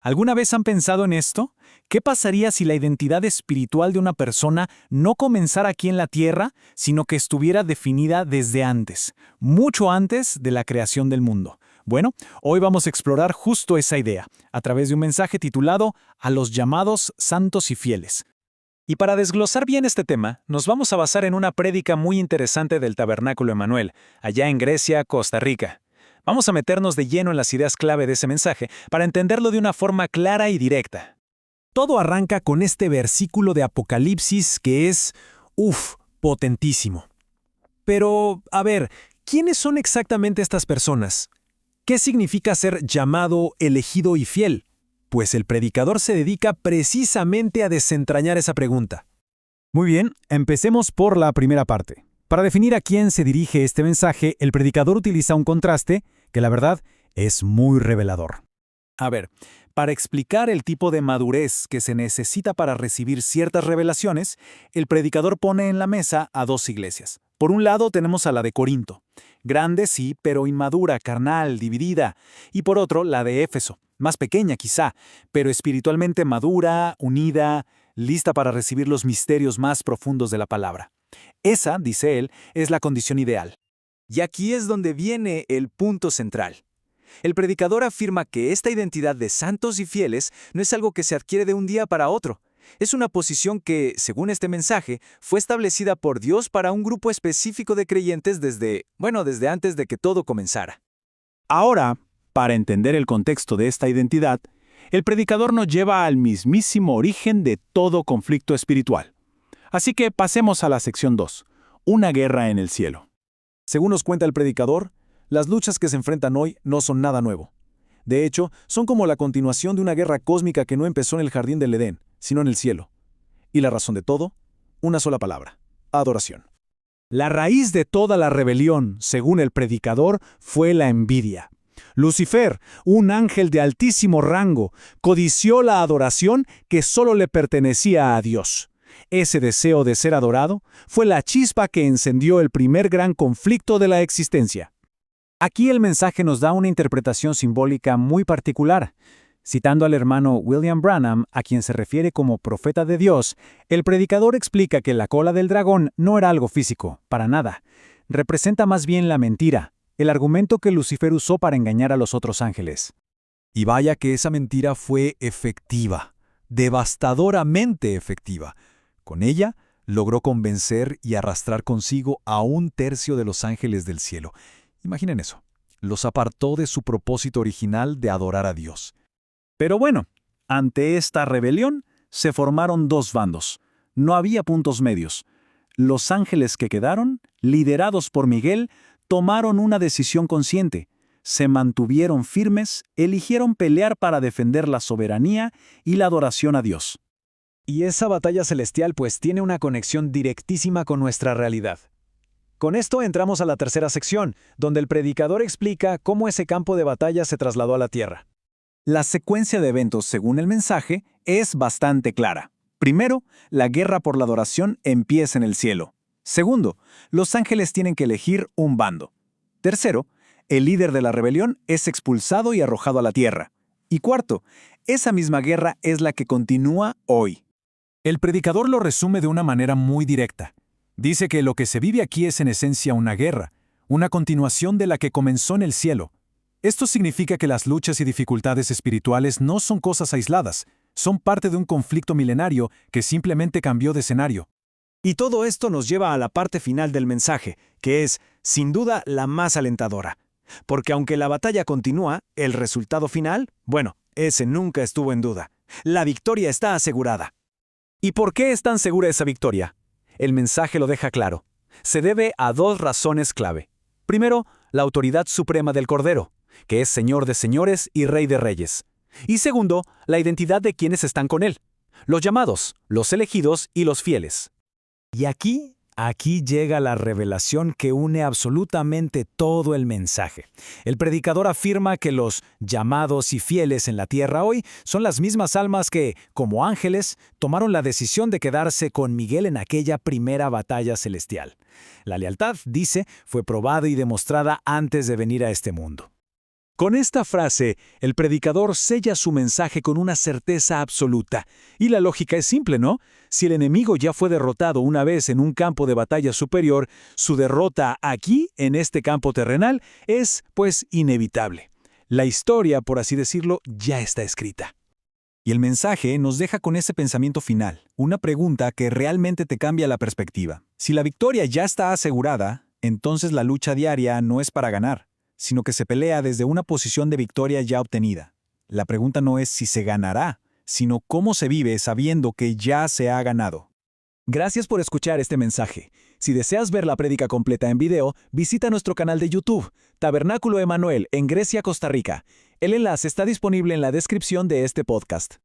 ¿Alguna vez han pensado en esto? ¿Qué pasaría si la identidad espiritual de una persona no comenzara aquí en la tierra, sino que estuviera definida desde antes, mucho antes de la creación del mundo? Bueno, hoy vamos a explorar justo esa idea, a través de un mensaje titulado A los llamados santos y fieles. Y para desglosar bien este tema, nos vamos a basar en una prédica muy interesante del Tabernáculo Emanuel, allá en Grecia, Costa Rica. Vamos a meternos de lleno en las ideas clave de ese mensaje para entenderlo de una forma clara y directa. Todo arranca con este versículo de Apocalipsis que es, potentísimo. Pero, a ver, ¿quiénes son exactamente estas personas? ¿Qué significa ser llamado, elegido y fiel? Pues el predicador se dedica precisamente a desentrañar esa pregunta. Muy bien, empecemos por la primera parte. Para definir a quién se dirige este mensaje, el predicador utiliza un contraste que la verdad es muy revelador. A ver, para explicar el tipo de madurez que se necesita para recibir ciertas revelaciones, el predicador pone en la mesa a dos iglesias. Por un lado tenemos a la de Corinto, grande sí, pero inmadura, carnal, dividida. Y por otro, la de Éfeso, más pequeña quizá, pero espiritualmente madura, unida, lista para recibir los misterios más profundos de la palabra. Esa, dice él, es la condición ideal. Y aquí es donde viene el punto central. El predicador afirma que esta identidad de santos y fieles no es algo que se adquiere de un día para otro. Es una posición que, según este mensaje, fue establecida por Dios para un grupo específico de creyentes desde antes de que todo comenzara. Ahora, para entender el contexto de esta identidad, el predicador nos lleva al mismísimo origen de todo conflicto espiritual. Así que pasemos a la sección 2, una guerra en el cielo. Según nos cuenta el predicador, las luchas que se enfrentan hoy no son nada nuevo. De hecho, son como la continuación de una guerra cósmica que no empezó en el jardín del Edén, sino en el cielo. Y la razón de todo, una sola palabra: adoración. La raíz de toda la rebelión, según el predicador, fue la envidia. Lucifer, un ángel de altísimo rango, codició la adoración que solo le pertenecía a Dios. Ese deseo de ser adorado fue la chispa que encendió el primer gran conflicto de la existencia. Aquí el mensaje nos da una interpretación simbólica muy particular. Citando al hermano William Branham, a quien se refiere como profeta de Dios, el predicador explica que la cola del dragón no era algo físico, para nada. Representa más bien la mentira, el argumento que Lucifer usó para engañar a los otros ángeles. Y vaya que esa mentira fue efectiva, devastadoramente efectiva. Con ella, logró convencer y arrastrar consigo a 1/3 de los ángeles del cielo. Imaginen eso. Los apartó de su propósito original de adorar a Dios. Pero bueno, ante esta rebelión se formaron dos bandos. No había puntos medios. Los ángeles que quedaron, liderados por Miguel, tomaron una decisión consciente. Se mantuvieron firmes, eligieron pelear para defender la soberanía y la adoración a Dios. Y esa batalla celestial pues tiene una conexión directísima con nuestra realidad. Con esto entramos a la tercera sección, donde el predicador explica cómo ese campo de batalla se trasladó a la tierra. La secuencia de eventos, según el mensaje, es bastante clara. Primero, la guerra por la adoración empieza en el cielo. Segundo, los ángeles tienen que elegir un bando. Tercero, el líder de la rebelión es expulsado y arrojado a la tierra. Y cuarto, esa misma guerra es la que continúa hoy. El predicador lo resume de una manera muy directa. Dice que lo que se vive aquí es en esencia una guerra, una continuación de la que comenzó en el cielo. Esto significa que las luchas y dificultades espirituales no son cosas aisladas, son parte de un conflicto milenario que simplemente cambió de escenario. Y todo esto nos lleva a la parte final del mensaje, que es, sin duda, la más alentadora. Porque aunque la batalla continúa, el resultado final, ese nunca estuvo en duda. La victoria está asegurada. ¿Y por qué es tan segura esa victoria? El mensaje lo deja claro. Se debe a dos razones clave. Primero, la autoridad suprema del Cordero, que es Señor de señores y Rey de reyes. Y segundo, la identidad de quienes están con Él, los llamados, los elegidos y los fieles. Y aquí llega la revelación que une absolutamente todo el mensaje. El predicador afirma que los llamados y fieles en la tierra hoy son las mismas almas que, como ángeles, tomaron la decisión de quedarse con Miguel en aquella primera batalla celestial. La lealtad, dice, fue probada y demostrada antes de venir a este mundo. Con esta frase, el predicador sella su mensaje con una certeza absoluta. Y la lógica es simple, ¿no? Si el enemigo ya fue derrotado una vez en un campo de batalla superior, su derrota aquí, en este campo terrenal, es, pues, inevitable. La historia, por así decirlo, ya está escrita. Y el mensaje nos deja con ese pensamiento final, una pregunta que realmente te cambia la perspectiva. Si la victoria ya está asegurada, entonces la lucha diaria no es para ganar, sino que se pelea desde una posición de victoria ya obtenida. La pregunta no es si se ganará, sino cómo se vive sabiendo que ya se ha ganado. Gracias por escuchar este mensaje. Si deseas ver la prédica completa en video, visita nuestro canal de YouTube, Tabernáculo Emanuel, en Grecia, Costa Rica. El enlace está disponible en la descripción de este podcast.